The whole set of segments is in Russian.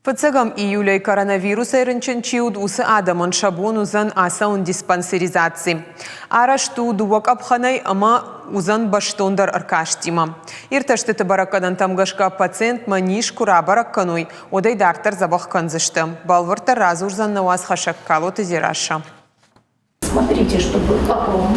Фыцыгам июлей коронавирус айрынчын чиуд усы адамын шабун узан асаун диспансеризации. Арашту дувак абханай ама узан баштондар аркаштима. Ирташтыты баракадан тамгашка пациент маниш кура бараккануй, одай дартар забах канзышты. Балварта разур зан наваз хашаккало тезираша. Смотрите, чтобы как вам.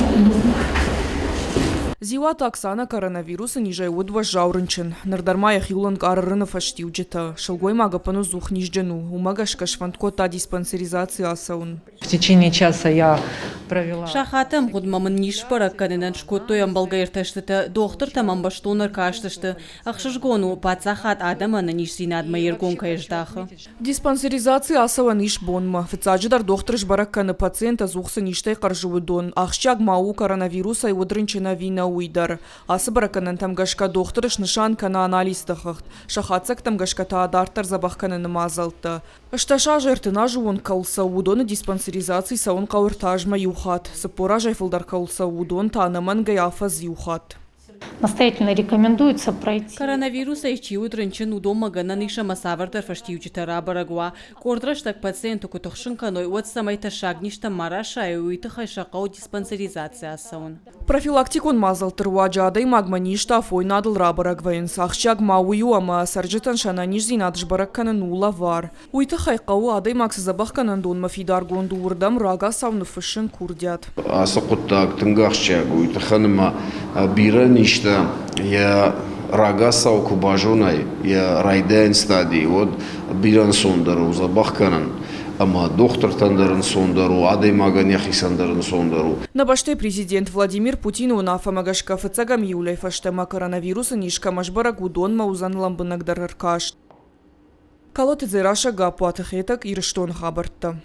Зиуат Оксана коронавируса нижай удва жаурынчын. Нардармаях юлан карарына фаштиуджета. Шалгой магапану зух нижджану. Умагашка швантко та диспансеризация асаун. В течение часа я провела... Шахатам гудмамын ниш баракканынан шкоттоям балгаирташтыты, доктор тамам баштонар каштышты. Ахшышгону пацахат адаманы ниш зинадма ергон кайждахы. Диспансеризация асава ниш бонма. Фицаджидар докторыш баракканы пациента зухсы ништай каржуыдон. Ахшчаг мау коронавируса и удрынчына вина уйдар. Асы баракканын тамгашка докторыш нышанка на анализ тахахт. Шахатсак тамгашка та адартар забахканы намазалты. Ышташа жертына жуон калса удоны диспансеризации саун кауртажма юхат. Сапора жайфылдар калса удон танаман гаяфаз юхат. Настоятельно рекомендуется пройти. Коронавирус айчиуд рынчын удомагана ниша масавартар фаштиуджита рабарагуа. Кордраштак пациенту кутохшынканой от самайта шагништа мараша и уйты хайшакау диспансеризация асаун. Профилактикон мазалтыр уаджадай магманишта афой надыл рабарагвайын. Сахчаг маую ама сарджитан шананиш зинадыш баракканы нула вар. Уйты хайкау адай максазабахканан дон мафидар гонду урдам рага сауны фышын курдят. Асакуттак тынгахчаг уйты ханыма бира ништа я рага сау кубажунай я райдайн стадии вот биран сондару забахканан. Ама доктор тандарын сондару, адай маган яхисандарын сондару. На баште президент Владимир Путин унафа магашка фыцагам юлей фаштема коронавируса нишка машбара гудон маузан ламбынагдар аркаш. Калоты зераша гапуатыхетак ирштон хабартта.